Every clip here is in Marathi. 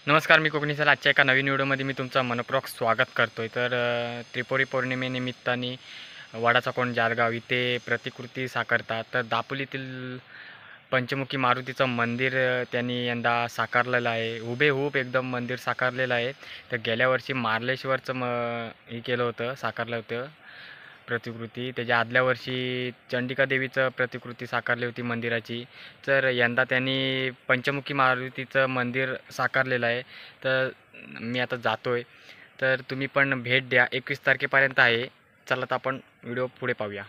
नमस्कार, मी कोकणीसर. आजच्या एका नवीन व्हिडिओमध्ये मी तुमचं मनपूर्वक स्वागत करतोय. तर त्रिपुरी पौर्णिमेनिमित्ताने वडाचा कोंड जारगाव इथे प्रतिकृती साकारतात. तर दापोलीतील पंचमुखी मारुतीचं मंदिर त्यांनी यंदा साकारलेलं आहे. हुबेहूब एकदम मंदिर साकारलेलं आहे. तर गेल्या वर्षी मार्लेश्वरचं हे केलं होतं, साकारलं होतं प्रतिकृती. त्याच्या आदल्या वर्षी चंडिका देवीचं प्रतिकृती साकारली होती मंदिराची. तर यंदा त्यांनी पंचमुखी मारुतीचं मंदिर साकारलेलं आहे. तर मी आता जातोय, तर तुम्ही पण भेट द्या. 21 तारखेपर्यंत आहे. चला तर आपण व्हिडिओ पुढे पाहूया.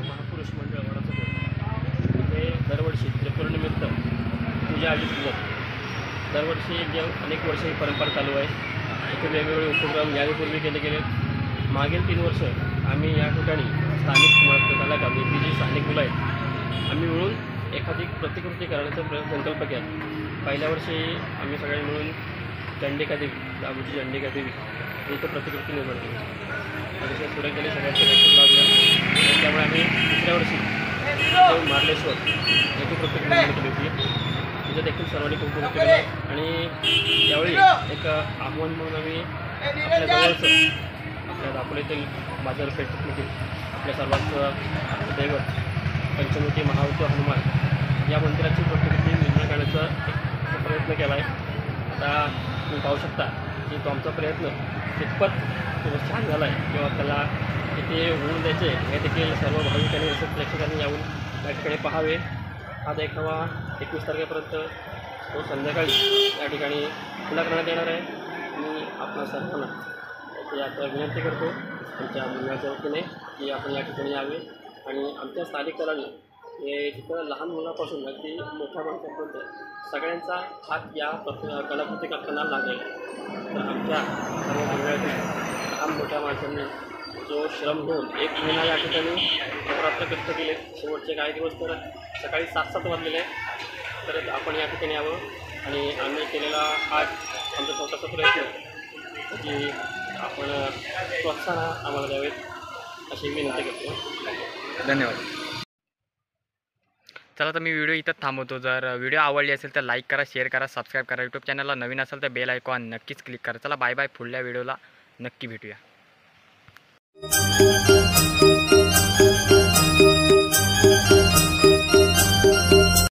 महापुरुष मंडळ वडाचा कोंड इथे दरवर्षी त्रिपुरानिमित्त पूजा आयोजित केली जाते. दरवर्षी अनेक वर्ष ही परंपरा चालू आहे. इथे वेगवेगळे उपक्रम यापूर्वी केले गेले. मागील 3 वर्ष आम्ही या ठिकाणी स्थानिक कलाकार ती जी स्थानिक मुलं आहेत आम्ही मिळून एखादी प्रतिकृती करण्याचा संकल्प केला. पहिल्या वर्षी आम्ही सगळे मिळून चंडिका देवी, दाबूची चंडिका देवी इथं प्रतिकृती निर्माण केली. अतिशय सुरेखपणे सगळ्यांचे लक्ष लागलं. त्यामुळे आम्ही दुसऱ्या वर्षी मार्लेश्वर येथे प्रतिकृती निर्माण केली होती. तिथं देखील सर्वांनी खूप मोठं केलं आणि यावेळी एक आव्हान म्हणून आम्ही आपल्या जवळचं आपल्या दापोलीतील बाजारपेठेतील आपल्या सर्वांचं दैवत पंचमुखी महावतो हनुमान या मंदिराची प्रतिकृती निर्माण करण्याचा एक प्रयत्न केला आहे. आता तुम्ही पाहू शकता की तो आमचा प्रयत्न कितपत छान झाला आहे किंवा त्याला किती होऊन द्यायचे हे देखील सर्व भाविकांनी तसेच प्रेक्षकांनी यावून या ठिकाणी पाहावे. हा देखावा 21 तारखेपर्यंत तो संध्याकाळी या ठिकाणी खुला करण्यात येणार आहे. मी आपल्या सर्वांना ते आता विनंती करतो आमच्या मुलाच्या वतीने की आपण या ठिकाणी यावे आणि आमच्या स्थानिक कलांनी हे तिथं लहान मुलापासून अगदी मोठ्या माणसापर्यंत सगळ्यांचा हात या कलाकृती करताना लागेल. तर आमच्या सर्व मंडळातील लहान मोठ्या माणसांनी जो श्रम घेऊन 1 महिना या ठिकाणी रात्र कष्ट केले, शेवटचे काही दिवस तर सकाळी 7-7 वाजलेले आहेत. तर आपण या ठिकाणी यावं आणि आम्ही केलेला हा आमचा छोटासा प्रयत्न की आपण प्रोत्साहन आम्हाला द्यावेत अशी विनंती करतो. धन्यवाद. चला तर मी व्हिडिओ इथंच थांबवतो. जर व्हिडिओ आवडली असेल तर लाईक करा, शेअर करा, सबस्क्राईब करा. यूट्यूब चॅनलला नवीन असेल तर बेल आयकॉन नक्कीच क्लिक करा. चला बाय बाय. पुढल्या व्हिडिओला नक्की भेटूया.